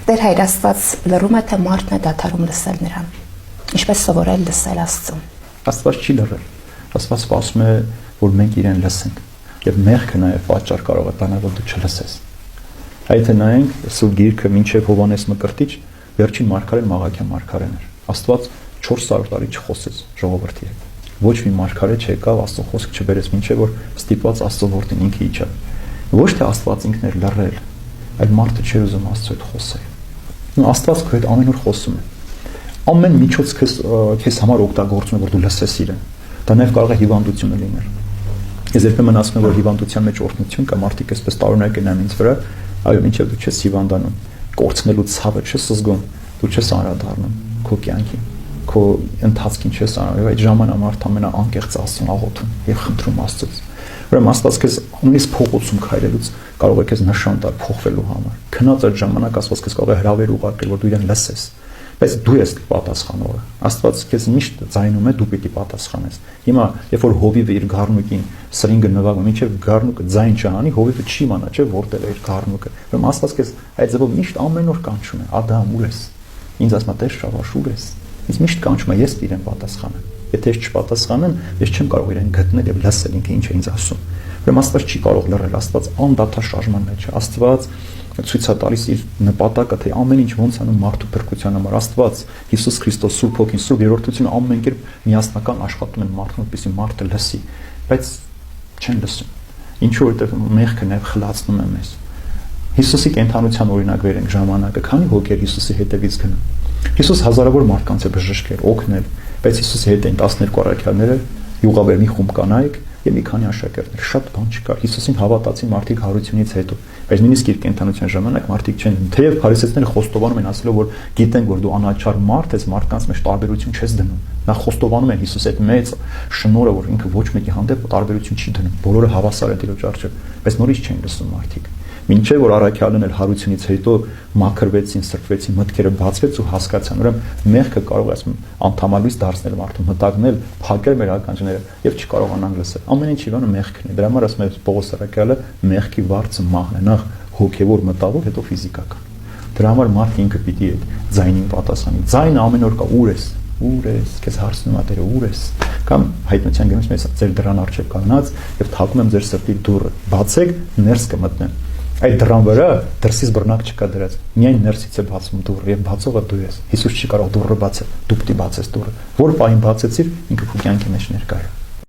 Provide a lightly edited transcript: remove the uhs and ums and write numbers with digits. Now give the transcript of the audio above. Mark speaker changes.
Speaker 1: Տեր Հայր Աստված լռում է, թե մարդն է դադարում լսել նրան։ Ինչպես սովորել լսել Աստծուն։
Speaker 2: Աստված չի լռել։ Աստված սպասում է, որ մենք իրեն լսենք։ Եվ մեղքը նաև պատճառ կարող է տանել, որ դու չլսես։ Այդ է նայենք Սուրբ Գիրքը մինչև Հովհաննես Մկրտիչ վերջին մարգարեն Մաղաքիա մարգարեն էր։ Աստված 400 տարի չխոսեց ժողովրդի հետ։ Ոչ մի մարգարե չեկավ Աստծո խոսք չբերեց մինչև որ ստիպված Աստծո որդին ինքը իջավ։ Ոչ թե Աստված ինքն էր լռել, այլ մարդը չէր ուզում Աստծո հետ խոսել։ Ու Աստված քո հետ ամեն օր խոսում է։ Ամեն միջոց քեզ համար օգտագործում է, որ դու լսես իրեն։ Դա նաև կարող է հիվանդությունը լինել։ Ես երբեմն ասում եմ, որ հիվանդության մեջ օրհնություն կա, մարդիկ այսպես տարօրինակ են ինձ վրա, այո, մինչև դու չես հիվանդանում, կորցնելու ցավը չես զգում, դու չես անդրադառնում քո կյանքին, քո ընթացքին չես անդրադառնում, այդ ժամանակ մարդը ամենաանկեղծ Աստծուն աղոթում եւ խնդրում Աստծուց։ Ուրեմն Աստված քեզ նույնիսկ փողոցում քայլելուց կարող է քեզ նշան տալ փոխվելու համար։ Քնած այդ ժամանակ Աստված քեզ կարող է հրավեր ուղարկել, որ դու իրեն լսես։ Բայց դու ես պատասխանողը։ Աստված քեզ միշտ ձայնում է, դու պիտի պատասխանես։ Հիմա, երբ որ հովիվը իր գառնուկին սրինգը նվագում, մինչև գառնուկը ձայն չհանի, հովիվը չի իմանա, չէ՞, որտեղ է իր գառնուկը։ Ուրեմն Աստված քեզ այդ ձևով միշտ ամեն օր կանչում է. Ադամ, ուր ես։ Ինձ ասում է, Տեր Շավարժ, ուր ես։ Ինձ միշտ կանչում է, ես իրեն պատասխանեմ։ Եթե ես չպատասխանեմ, ես չեմ կարող իրեն գտնել եւ լսել ինքը ինչ է ինձ ասում։ Ուրեմն Աստված չի կարող լռել, Աստված անդադար շարժման մեջ է։ Աստված ցույց է տալիս իր նպատակը, թե ամեն ինչ ոնց անում մարդու փրկության համար։ Աստված, Հիսուս Քրիստոս, Սուրբ Հոգին, Սուրբ Երրորդությունը ամեն կերպ միասնական աշխատում են մարդուն, որպեսզի մարդը լսի, բայց չեն լսում։ Ինչու որտեղ մեղքը նաև խլացնում է մեզ։ Հիսուսի կենթանության օրինակ վերենք ժամանակը, քանի հոգեր Հիսուսի հետևից գնում։ Հիսուս հազարավոր մարդկանց է բժշկել, օգնել, բայց Հիսուսի հետ են 12 առաքյալները, յուղաբեր մի խումբ կանայք եւ մի քանի աշակերտներ, շատ բան չկար։ Հիսուսին հավատացին մարդիկ հարությունից հետո, բայց նույնիսկ իր կենթանության ժամանակ մարդիկ չեն, թեև փարիսեցիները խոստովանում են ասելով, որ գիտեն, որ դու անաչառ մարդ ես, մարդկանց մեջ տարբերություն չես դնում։ Նա խոստովանում են Հիսուսի այդ մեծ շնորհը, որ ինքը ոչ մեկի հանդեպ տարբերություն չի դնում, բոլորը հավասար են Տիրոջ առջև, բայց նորից չեն լսում մարդիկ։ Մինչև որ առաքյալն էլ հարությունից հետո մաքրվեցին, սրբվեցին, մտքերը բացվեց ու հասկացան, ուրեմն մեղքը կարող է ասում անդամալույս դարձնել մարդուն, մտակնել, փակել մեր ականջները եւ չկարողանան լսել։ Ամեն ինչի վանը մեղքն է։ Դրա համար ասում է Պողոս առաքյալը, մեղքի վարձը մահն է, նախ հոգեվոր, մտավոր, հետո ֆիզիկական։ Դրա համար մարդը ինքը պիտի այդ ձայնին պատասխանի։ Ձայնը ամեն օր կա, ուր ես, քեզ հարցնում է Տերը, ուր ես։ Կամ հայտնության գնաց մեզ ձեր դրան առջև կանգնած եւ թակում եմ ձեր սրտի դուռը, բացեք, ներս կմտնեմ։ Այդ դրան վրա դրսից բռնակ չկա դրած, միայն ներսից է բացում դուռը եւ բացողը դու ես։ Հիսուս չի կարող դուռը բացել, դու պիտի բացես դուռը։ Որ պահին բացեցիր, ինքը քո կյանքի մեջ ներկա է։